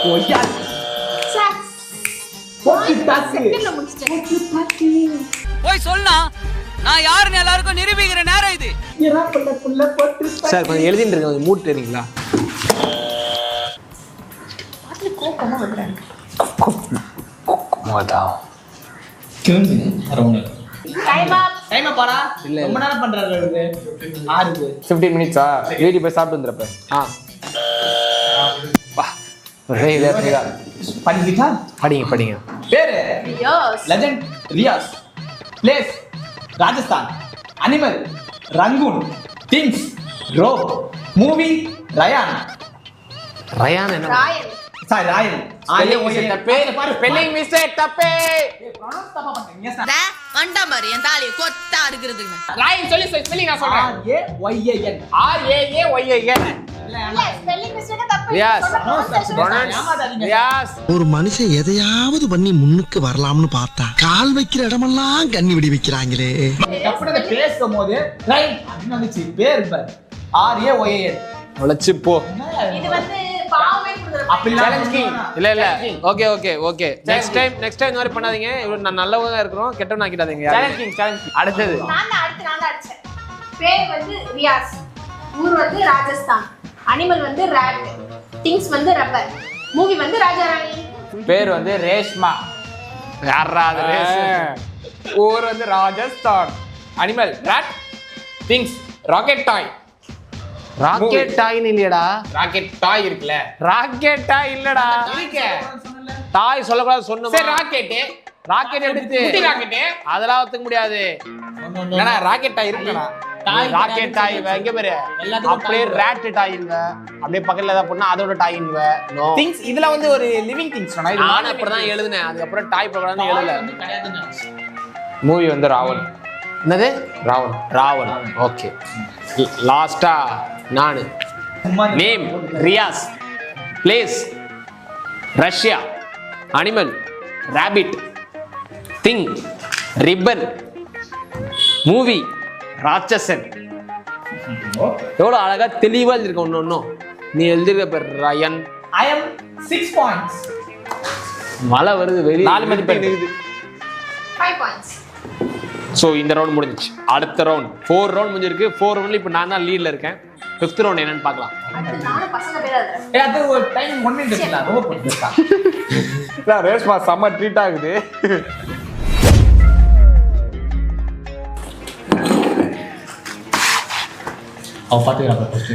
ஓய்யா போய் சொல்லா நான் யாருன்னு எல்லாருக்கும் நிரூபிக்கிற நேரம் இது. சார் கொஞ்சம் எழுதிட்டு இருக்க கொஞ்சம் மூட் தெரியுங்களா? ரொம்ப நேரம் பண்றாரு 15 மினிட்ஸா? வீட்டுக்கு போய் சாப்பிட்டு வந்துடுறப்ப. படிங்க. பேரு legend Riyaz, place Rajasthan, animal Rangoon, things rope, movie Rayan. Rayan என்ன? சாரி ராயன். ஸ்பெல்லிங் மிஸ்டேக் தப்பே. கண்டா மாதிரி என் தாலியை கொத்தா இருக்கிறதுங்க. ராயன் சொல்லி ஸ்பெல்லிங் நான் சொல்றேன். RAYAN. ஒரு மனுஷன் எதையாவது பண்ணி முன்னுக்கு வரலாம்னு பார்த்தா கால் வைக்கிற இடமெல்லாம் கண்ணி விடி வைக்கிறாங்களே. பேசும் போது பேர் RAYAN உழைச்சு போ. இது வந்து பாவே இல்ல ஓகே நெக்ஸ்ட் டைம் இந்த மாதிரி பண்ணாதீங்க. இவ்வளவு நான் நல்லவங்க தான் இருக்கிறோம், கெட்டவன் ஆக்கிடாதீங்க. அடுத்தது நான் அடிச்சேன். பேர் வந்து ரியாஸ், ஊர் வந்து ராஜஸ்தான், அனிமல் வந்து ராட், திங்ஸ் வந்து ரப்பர், மூவி வந்து ராஜாராணி. பேர் வந்து ரேஷ்மா. யாரா அது? ஊர் வந்து Rajasthan, animal rat, things rocket toy. Rocket toy இல்லையடா, ராக்கெட் டாய் இருக்குல. ராக்கெட் டாய் இல்லடா, டாய் சொல்லக்கூடாது சொன்னோம். சரி ராக்கெட் எடுத்து ராக்கெட் அதெல்லாம் ஒத்துக்க முடியாது. என்னடா ராக்கெட் டாய் இருக்குடா. ராக்கெட் டாய் எங்க பேரு? அப்படியே ராட் டாய் இல்ல, அப்படியே பக்கத்துல ஏதாவது போனா அதோட டாய் இல்ல. நோ திங்ஸ் இதுல வந்து ஒரு லிவிங் திங்ஸ் சொன்னா இது நான் அப்படிதான் எழுதுனேன். அதுக்கு அப்புறம் டாய் போகலாம்னு எழுதல. மூவி வந்து ராவன். என்னது? ராவன். ஓகே லாஸ்டா நானு. Name Riyaz, place Russia, animal rabbit, thing ribbon, movie Ratsasan. எவ்வளவு அழகா தெளிவா எழுதிருக்க. ஒன்னும் நீ எழுதிருக்க பேர் ரயன். I am 6 points. மழை வருது, வெளியே 4 மதிப்பெண். 5 points. ஸோ இந்த ரவுண்ட் முடிஞ்சிச்சு. அடுத்த ரவுண்ட் 4 ரவுண்ட் முடிஞ்சிருக்கு. 4 ரவுண்ட்ல இப்போ நான் தான் லீட்ல இருக்கேன். 5th ரவுண்ட் என்னன்னு பார்க்கலாம். அடுத்து நானும் பசங்க பேர் எழுதுறேன். அது ஒரு டைம் 1 மினிட் இருக்குல, ரொம்ப போட்டுட்டா. ரேஷ்மா செம்ம ட்ரீட் ஆகுது. அவ பாத்துக்கறா ஃபர்ஸ்ட்.